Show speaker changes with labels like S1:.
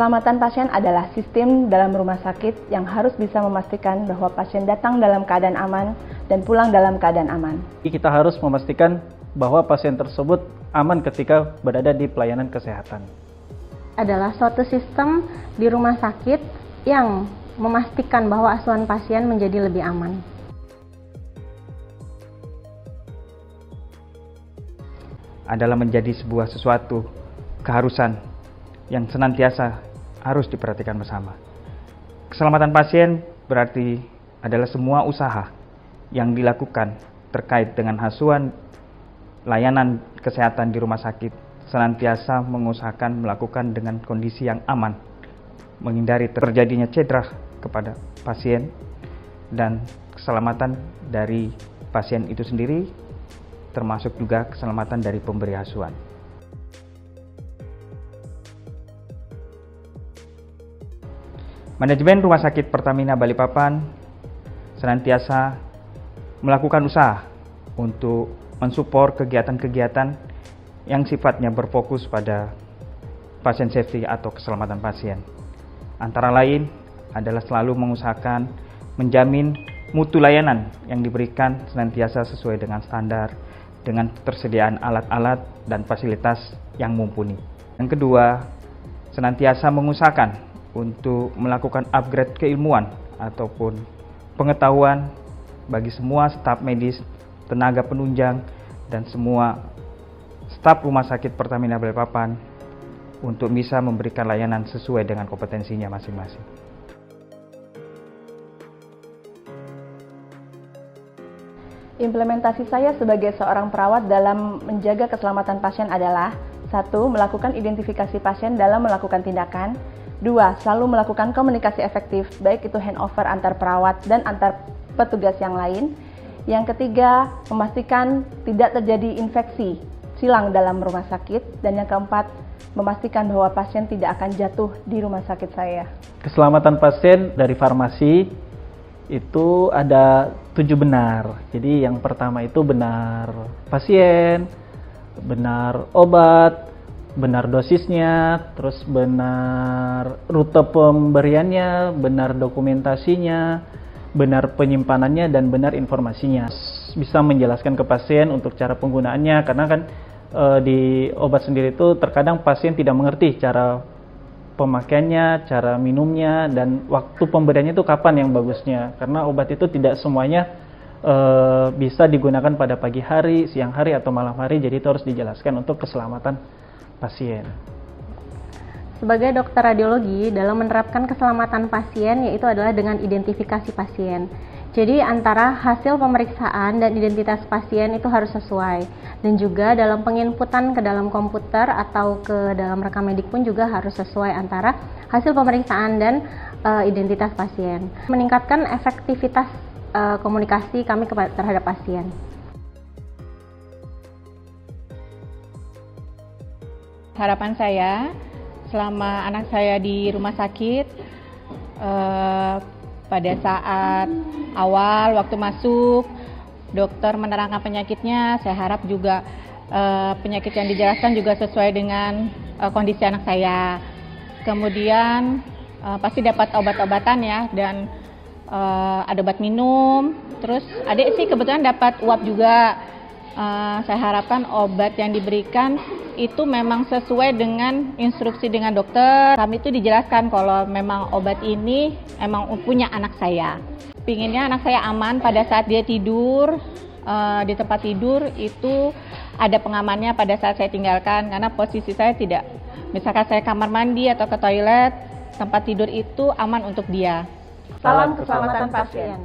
S1: Keselamatan pasien adalah sistem dalam rumah sakit yang harus bisa memastikan bahwa pasien datang dalam keadaan aman dan pulang dalam keadaan aman.
S2: Kita harus memastikan bahwa pasien tersebut aman ketika berada di pelayanan kesehatan.
S3: Adalah suatu sistem di rumah sakit yang memastikan bahwa asuhan pasien menjadi lebih aman.
S4: Adalah menjadi sebuah sesuatu keharusan yang senantiasa harus diperhatikan bersama. Keselamatan pasien berarti adalah semua usaha yang dilakukan terkait dengan asuhan layanan kesehatan di rumah sakit senantiasa mengusahakan melakukan dengan kondisi yang aman, menghindari terjadinya cedera kepada pasien dan keselamatan dari pasien itu sendiri, termasuk juga keselamatan dari pemberi asuhan. Manajemen Rumah Sakit Pertamina Balikpapan senantiasa melakukan usaha untuk mensupport kegiatan-kegiatan yang sifatnya berfokus pada patient safety atau keselamatan pasien. Antara lain adalah selalu mengusahakan menjamin mutu layanan yang diberikan senantiasa sesuai dengan standar, dengan ketersediaan alat-alat dan fasilitas yang mumpuni. Yang kedua, senantiasa mengusahakan untuk melakukan upgrade keilmuan ataupun pengetahuan bagi semua staf medis, tenaga penunjang, dan semua staf Rumah Sakit Pertamina Balikpapan untuk bisa memberikan layanan sesuai dengan kompetensinya masing-masing.
S1: Implementasi saya sebagai seorang perawat dalam menjaga keselamatan pasien adalah 1. Melakukan identifikasi pasien dalam melakukan tindakan. 2. Selalu melakukan komunikasi efektif, baik itu handover antar perawat dan antar petugas yang lain. Yang ketiga, memastikan tidak terjadi infeksi silang dalam rumah sakit. Dan yang keempat, memastikan bahwa pasien tidak akan jatuh di rumah sakit saya.
S2: Keselamatan pasien dari farmasi itu ada 7 benar. Jadi yang pertama itu benar pasien, benar obat, benar dosisnya, terus benar rute pemberiannya, benar dokumentasinya, benar penyimpanannya, dan benar informasinya. Bisa menjelaskan ke pasien untuk cara penggunaannya, karena kan di obat sendiri itu terkadang pasien tidak mengerti cara pemakaiannya, cara minumnya, dan waktu pemberiannya itu kapan yang bagusnya. Karena obat itu tidak semuanya bisa digunakan pada pagi hari, siang hari, atau malam hari, jadi itu harus dijelaskan untuk keselamatan pasien.
S3: Sebagai dokter radiologi, dalam menerapkan keselamatan pasien yaitu adalah dengan identifikasi pasien. Jadi antara hasil pemeriksaan dan identitas pasien itu harus sesuai. Dan juga dalam penginputan ke dalam komputer atau ke dalam rekam medik pun juga harus sesuai antara hasil pemeriksaan dan identitas pasien. Meningkatkan efektivitas komunikasi kami terhadap pasien.
S5: Harapan saya selama anak saya di rumah sakit, pada saat awal waktu masuk dokter menerangkan penyakitnya, saya harap juga penyakit yang dijelaskan juga sesuai dengan kondisi anak saya. Kemudian pasti dapat obat-obatan ya, dan ada obat minum. Terus adik sih kebetulan dapat uap juga. Saya harapkan obat yang diberikan itu memang sesuai dengan instruksi dengan dokter. Kami itu dijelaskan kalau memang obat ini emang punya anak saya. Pinginnya anak saya aman pada saat dia tidur, di tempat tidur itu ada pengamannya pada saat saya tinggalkan. Karena posisi saya tidak, misalkan saya kamar mandi atau ke toilet, tempat tidur itu aman untuk dia.
S1: Salam keselamatan pasien.